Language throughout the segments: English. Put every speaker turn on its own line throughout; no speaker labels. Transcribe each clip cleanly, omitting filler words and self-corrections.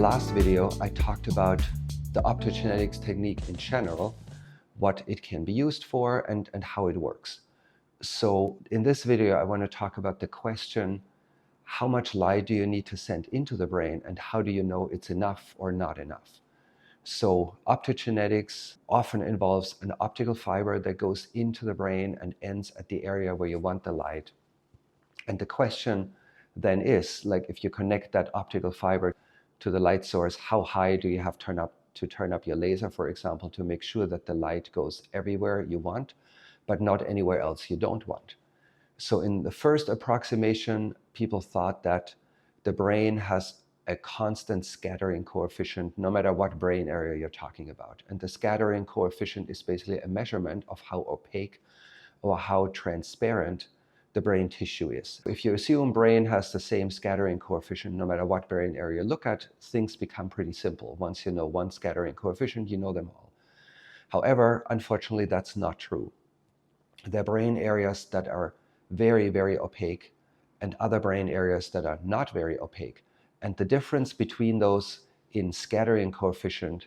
last video, I talked about the optogenetics technique in general, what it can be used for, and how it works. So in this video, I want to talk about the question, how much light do you need to send into the brain, and how do you know it's enough or not enough? So optogenetics often involves an optical fiber that goes into the brain and ends at the area where you want the light. And the question then is, like, if you connect that optical fiber to the light source, how high do you have to turn up your laser, for example, to make sure that the light goes everywhere you want, but not anywhere else you don't want? So in the first approximation, people thought that the brain has a constant scattering coefficient, no matter what brain area you're talking about. And the scattering coefficient is basically a measurement of how opaque or how transparent the brain tissue is. If you assume brain has the same scattering coefficient no matter what brain area you look at, things become pretty simple. Once you know one scattering coefficient, you know them all. However, unfortunately, that's not true. There are brain areas that are very, very opaque and other brain areas that are not very opaque. And the difference between those in scattering coefficient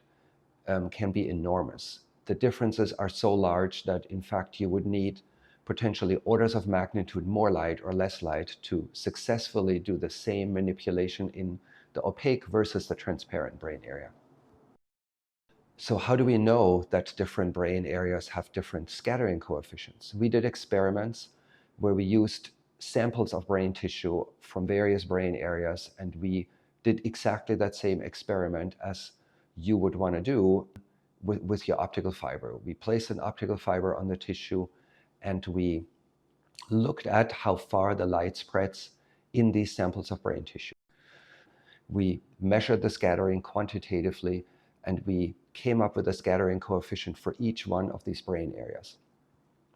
can be enormous. The differences are so large that, in fact, you would need potentially orders of magnitude more light or less light to successfully do the same manipulation in the opaque versus the transparent brain area. So how do we know that different brain areas have different scattering coefficients? We did experiments where we used samples of brain tissue from various brain areas, and we did exactly that same experiment as you would want to do with your optical fiber. We placed an optical fiber on the tissue, and we looked at how far the light spreads in these samples of brain tissue. We measured the scattering quantitatively, and we came up with a scattering coefficient for each one of these brain areas.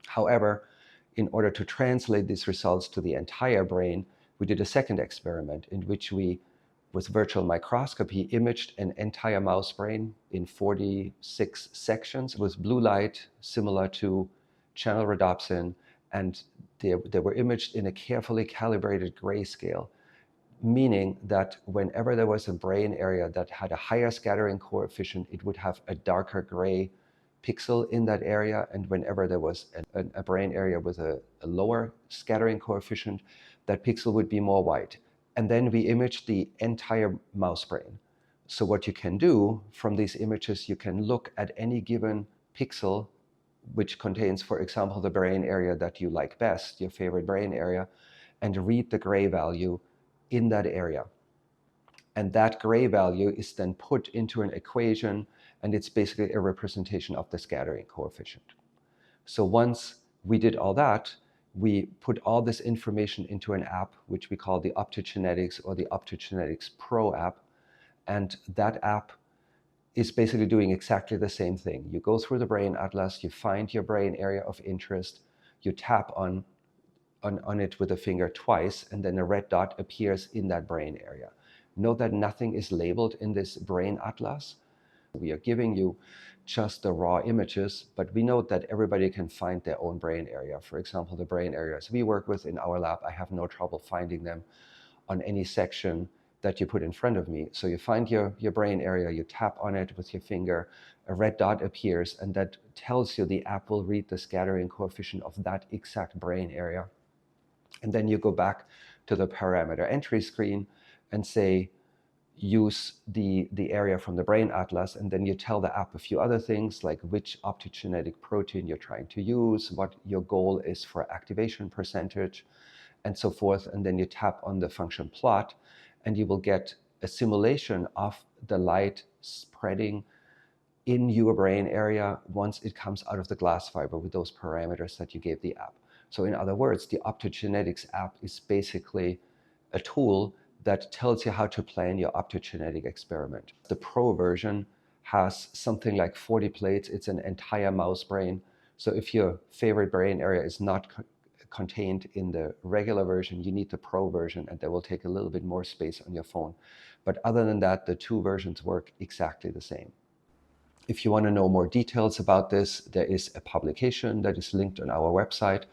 However, in order to translate these results to the entire brain, we did a second experiment in which we, with virtual microscopy, imaged an entire mouse brain in 46 sections with blue light similar to channel rhodopsin, and they were imaged in a carefully calibrated grayscale, meaning that whenever there was a brain area that had a higher scattering coefficient, it would have a darker gray pixel in that area, and whenever there was a brain area with a lower scattering coefficient, that pixel would be more white. And then we imaged the entire mouse brain. So what you can do from these images, you can look at any given pixel which contains, for example, the brain area that you like best, your favorite brain area, and read the gray value in that area. And that gray value is then put into an equation, and it's basically a representation of the scattering coefficient. So once we did all that, we put all this information into an app, which we call the Optogenetics or the Optogenetics Pro app. And that app is basically doing exactly the same thing. You go through the brain atlas, you find your brain area of interest, you tap on it with a finger twice, and then a red dot appears in that brain area. Note that nothing is labeled in this brain atlas. We are giving you just the raw images, but we note that everybody can find their own brain area. For example, the brain areas we work with in our lab, I have no trouble finding them on any section that you put in front of me. So you find your brain area, you tap on it with your finger, a red dot appears, and that tells you the app will read the scattering coefficient of that exact brain area. And then you go back to the parameter entry screen and say, use the area from the brain atlas, and then you tell the app a few other things, like which optogenetic protein you're trying to use, what your goal is for activation percentage, and so forth. And then you tap on the function plot, and you will get a simulation of the light spreading in your brain area once it comes out of the glass fiber with those parameters that you gave the app. So in other words, the Optogenetics app is basically a tool that tells you how to plan your optogenetic experiment. The Pro version has something like 40 plates. It's an entire mouse brain. So if your favorite brain area is not contained in the regular version, you need the Pro version, and that will take a little bit more space on your phone. But other than that, the two versions work exactly the same. If you want to know more details about this, there is a publication that is linked on our website,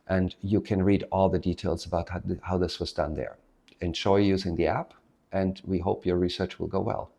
and you can read all the details about how this was done there. Enjoy using the app, and we hope your research will go well.